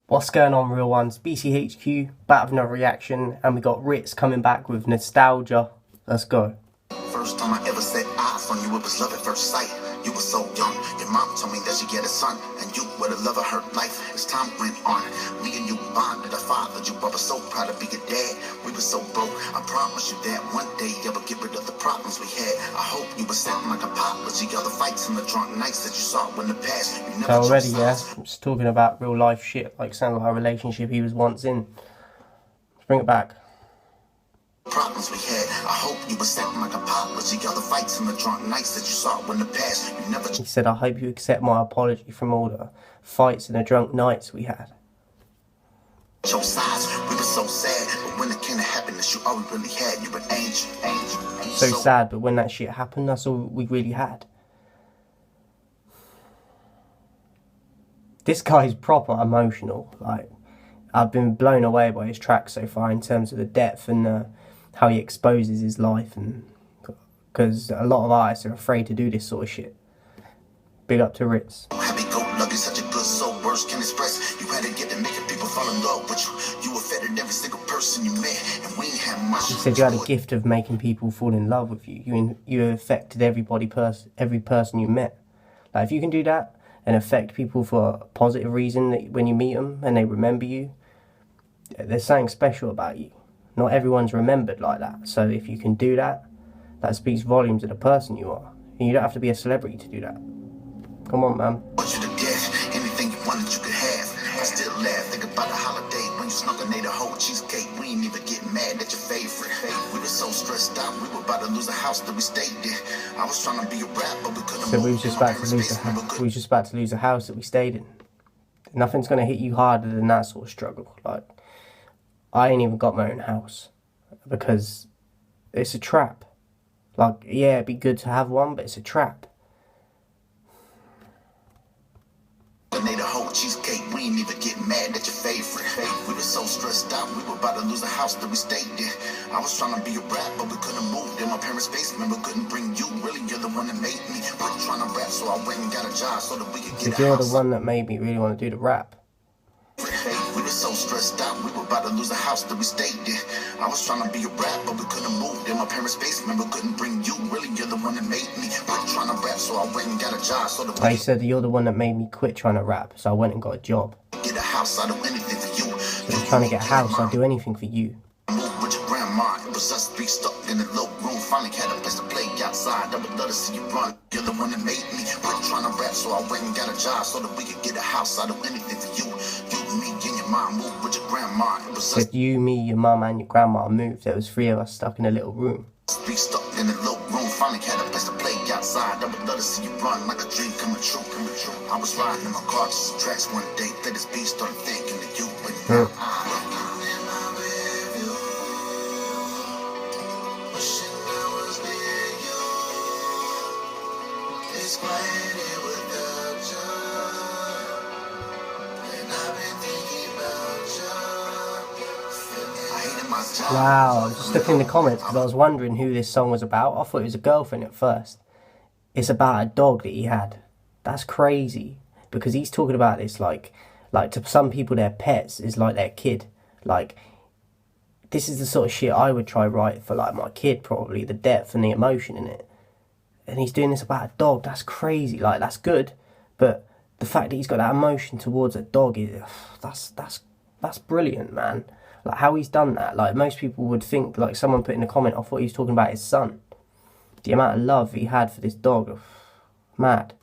What's going on, real ones? BCHQ, back with another reaction, and we got Rittz coming back with Nostalgia. Let's go. First time I ever set eyes on you, it was love at first sight. You were so young, your mom told me that she get a son, and you were the love of her life. As time went on, me and you bonded. I fathered you, I was so proud to be your dad. We were so broke, I promise you that one day I would get rid of the problems we had. I hope you were sent like apology. All the fights and the drunk nights that you saw in the past. You never already, yeah, I'm just talking about real life shit, like sounds like a relationship he was once in. Let's bring it back. Problems we had. I hope you were sent like apology. All the fights and the drunk nights that you saw in the past. You never. He said, I hope you accept my apology from all the fights and the drunk nights we had. Your sides, we were so sad, but when it came to happiness, you all we really had. You were an angel. So sad, but when that shit happened, that's all we really had. This guy's proper emotional. Like, I've been blown away by his track so far in terms of the depth and how he exposes his life, and because a lot of artists are afraid to do this sort of shit. Big up to Rittz. Happy-go-lucky, such a good soul, words can express. You had to get to making people fall in love with you. You affected every single person you met, and we ain't had much. He said you had a gift of making people fall in love with you. You affected every person you met. Like, if you can do that and affect people for a positive reason, that when you meet them and they remember you, there's something special about you. Not everyone's remembered like that. So if you can do that, that speaks volumes of the person you are. And you don't have to be a celebrity to do that. Come on, man. Want you to get anything you wanted, you could have. I still laugh, think about the holiday when you snuck and ate a whole cheesecake. We ain't even get mad at your favorite. We were so stressed out, we were about to lose a house that we stayed in. I was trying to be a rapper, but couldn't. So we was just about to lose a house. We was just about to lose a house that we stayed in. Nothing's gonna hit you harder than that sort of struggle. Like, I ain't even got my own house because it's a trap. Like, yeah, it'd be good to have one, but it's a trap. Made a whole cheesecake, we ain't even get mad at your favorite. We were so stressed out, we were about to lose a house that we stayed in. I was trying to be a rapper, but we couldn't move in my parents' basement. We couldn't bring you, really, you're the one that made me. We were trying to rap, so I went and got a job so that we could get a house. You're the one that made me really want to do the rap. We were so stressed out, we were about to lose a house that we stayed in. I was trying to be a rapper, but we couldn't move in my parents' basement. We couldn't bring you, really, you're the one that made me. We were trying to rap, so I went and got a job so that I said you're the one that made me quit trying to rap, so I went and got a job. Get a house, I'll do anything for you. So you're trying to get a house, I'll do anything for you. Moved with your grandma, it was us three stuck in a low room. Finally had a place to play outside. I would love to see you run. You're the one that made me. We were trying to rap, so I went and got a job so that we could get a house. I'll do anything for you. You, me, and your mom moved with your grandma. It was us. Said you, me, your mum, and your grandma moved. There was 3 of us stuck in a little room. Three stuck in a low room. Finally had a place to play outside. I would love to see you run like a dream coming true. I was riding in my car just some tracks one day. Played this beat, started thinking of you. When Wow, I was just looking in the comments because I was wondering who this song was about. I thought it was a girlfriend at first. It's about a dog that he had. That's crazy. Because he's talking about this like to some people their pets is like their kid. Like, this is the sort of shit I would try write for like my kid probably. The depth and the emotion in it. And he's doing this about a dog. That's crazy. Like, that's good. But the fact that he's got that emotion towards a dog is... That's brilliant, man. Like, how he's done that. Like, most people would think, like, someone put in a comment, I thought he was talking about his son. The amount of love he had for this dog. Mad.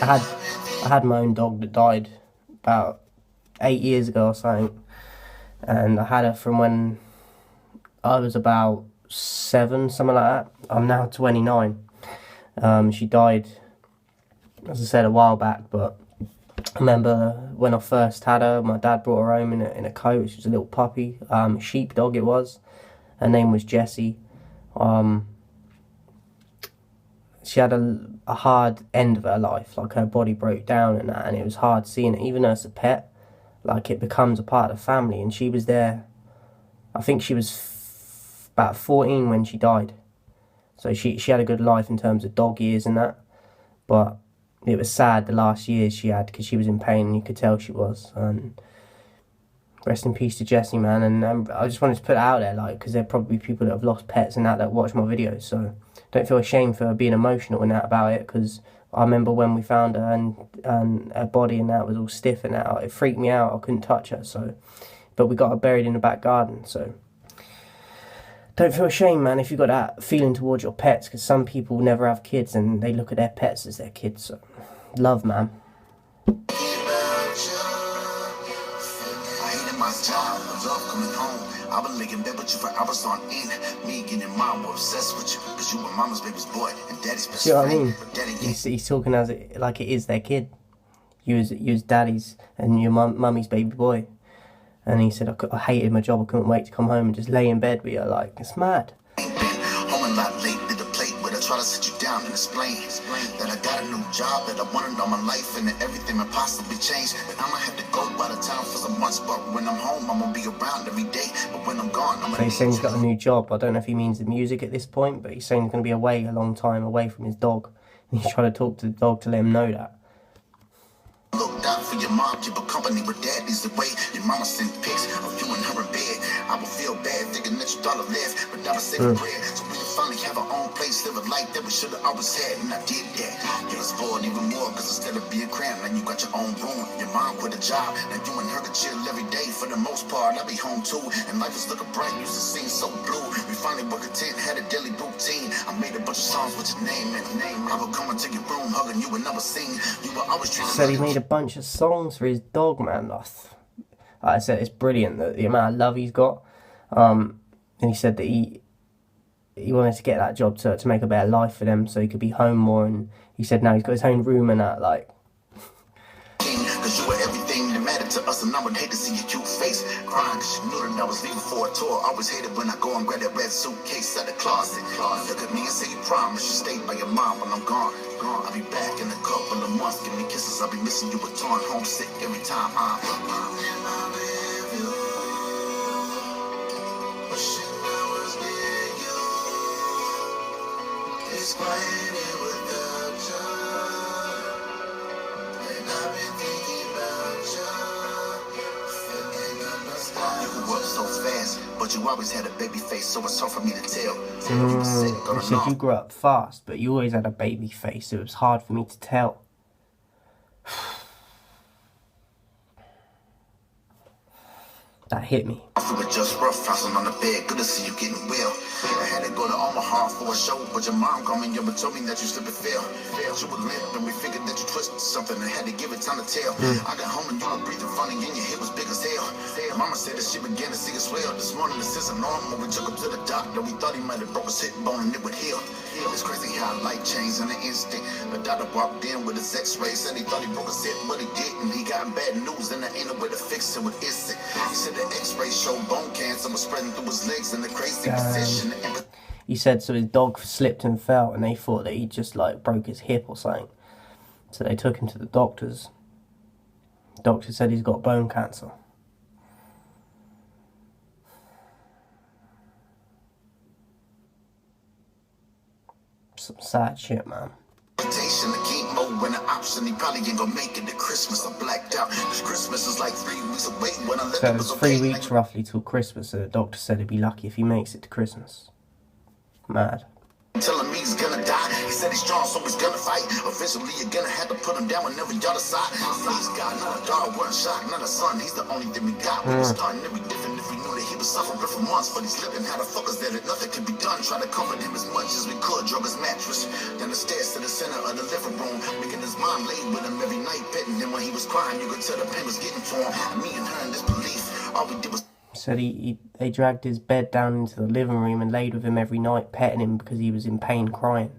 I had my own dog that died about 8 years ago or something. And I had her from when I was about 7, something like that. I'm now 29. She died, as I said, a while back, but I remember when I first had her, my dad brought her home in a coat. She was a little puppy, sheepdog it was. Her name was Jessie. She had a hard end of her life, like her body broke down and that, and it was hard seeing it, even as a pet. Like, it becomes a part of the family, and she was there I think she was about 14 when she died. So she had a good life in terms of dog years and that. But it was sad the last years she had because she was in pain and you could tell she was. And rest in peace to Jessie, man. And I just wanted to put it out there, like, because there are probably people that have lost pets and that watch my videos. So don't feel ashamed for being emotional and that about it, because I remember when we found her and her body and that was all stiff and that. It freaked me out. I couldn't touch her. So, but we got her buried in the back garden. So don't feel ashamed, man, if you've got that feeling towards your pets, because some people never have kids and they look at their pets as their kids. So love, man. I've been laying in bed with you for hours on end. Me and your mom were obsessed with you, because you were mama's baby's boy and daddy's best friend. See what I mean? Daddy, he's talking as it, like it is their kid. You was daddy's and your mummy's baby boy. And he said, I hated my job, I couldn't wait to come home and just lay in bed with you. Like, it's mad. Home a lot late, did the plate where I try to sit you down and explain that I got a new job that I wanted all my life and that everything might possibly change. And I'ma have to go by the time for some months, but when I'm home, I'm gonna be around every day. But when I'm gone, I'm so he's saying he's got a new job. I don't know if he means the music at this point, but he's saying he's gonna be away a long time away from his dog. And he's trying to talk to the dog to let him know that. Looked out for your mom, keep her company with daddy's away. Your mama sent pics of you and her in bed. I would feel bad thinking that you thought I left, but I was saving bread. So we could finally have our own place, live a life that we should have always had, and I did that. You was spoiled even more, cause instead of being cramped, now you got your own room. Your mom quit a job, now you and her could chill every day. For the most part, I be home too, and life is looking bright, used to seem so blue. We finally were content, had a daily routine. I made a bunch of songs with your name and name. I would come into your room, hugging you and never sing. You were always treated said he made a bunch of songs for his dog, man. Like I said, it's brilliant, the amount of love he's got. And he said that he wanted to get that job to make a better life for them, so he could be home more. And he said now he's got his own room and that, like. Cause you were everything that mattered to us, and I would hate to see your cute face crying, cause you knew that I was leaving for a tour. Always hated when I go and grab that red suitcase out the closet. Look at me and say you promise you stay by your mom when I'm gone. I'll be back in a couple of months. Give me kisses, I'll be missing you a ton. Homesick every time I'm with you. Wishing I was near you. It's quiet here without you. And I've been thinking about you. Feeling understand. You grew up so fast, but you always had a baby face, so it's hard for me to tell. You said you grew up fast, but you always had a baby face, so it was hard for me to tell. That hit me. We were just rough housing on the bed, good to see you getting well. I had to go to Omaha for a show, but your mom called me up and told me that you slipped and fell. You were limp and we figured that you twisted something and had to give it time to tell. I got home and you were breathing funny and your head was big as hell. Mama said that she began to see us well. This morning this isn't normal. We took him to the doctor. We thought he might have broke his hip bone and it would heal. It's crazy how life changed in an instant. The doctor walked in with his x-ray, said he thought he broke his hip, but he didn't. He got bad news and there ain't no way to fix it with instant. He said the x-ray showed bone cancer was spreading through his legs in a crazy position. He said so his dog slipped and fell and they thought that he just like broke his hip or something. So they took him to the doctors. The doctor said he's got bone cancer. Some sad shit, man. When an option, he probably ain't gonna make it to Christmas. I blacked out. Christmas is like 3 weeks away. When I so it's 3 weeks roughly till Christmas, so the doctor said he'd be lucky if he makes it to Christmas. Mad. Telling me he's gonna die. He said he's strong, so he's gonna fight. Eventually, you're gonna have to put him down whenever y'all decide. Please, God, not a dog, one shot, not a son. He's the only thing we got. We was starting to be different if we knew that he was suffering for months. But he's living how the fuck is that nothing could be done. Try to comfort him as much as we could. Drug his mattress down the stairs to the center of the living room. Making his mom lay with him every night, petting him when he was crying. You could tell the pain was getting to him. And me and her in disbelief, all we did was. Said they dragged his bed down into the living room and laid with him every night, petting him because he was in pain, crying.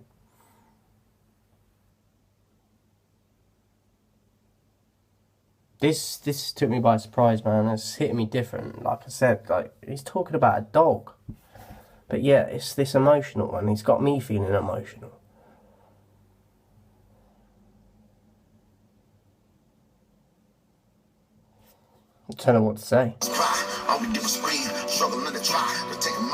This took me by surprise, man. It's hitting me different. Like I said, like he's talking about a dog, but yeah, it's this emotional one. He's got me feeling emotional. I don't know what to say. All we do is scream, struggling to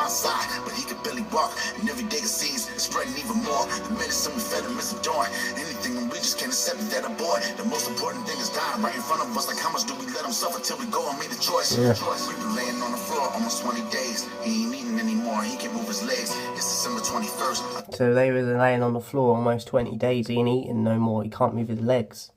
my side, but he could barely walk. And every day it seems it's spreading even more. The medicine we fed him is adoring. Anything, and we just can't accept that a boy. The most important thing is dying right in front of us. Like, how much do we let him suffer till we go and make the choice? Yeah. We've been laying on the floor almost 20 days. He ain't eating anymore. He can't move his legs. It's December 21st. So they were laying on the floor almost 20 days. He ain't eating no more. He can't move his legs.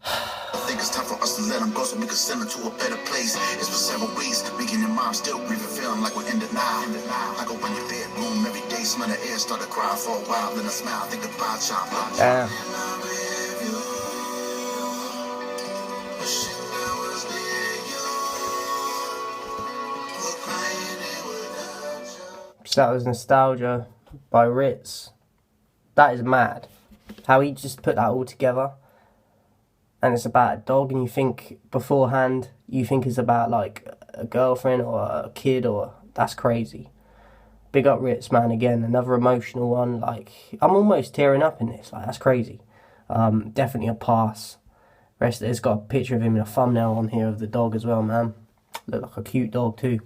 I think it's time for us to let him go so we can send him to a better place. It's been several weeks. Me and your mom still grieving, feeling like we're in denial. I go in your bedroom every day, smell the air, start to cry for a while, then I smile, think about y'all. Damn. So that was Nostalgia by Rittz. That is mad. How he just put that all together. And it's about a dog, and you think beforehand, you think it's about like a girlfriend or a kid, or that's crazy. Big up Rittz, man, again, another emotional one. Like, I'm almost tearing up in this, like, that's crazy. Definitely a pass. There's got a picture of him in a thumbnail on here of the dog as well, man. Look like a cute dog too.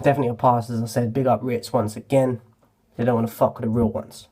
Definitely a pass, as I said. Big up Rittz once again. They don't want to fuck with the real ones.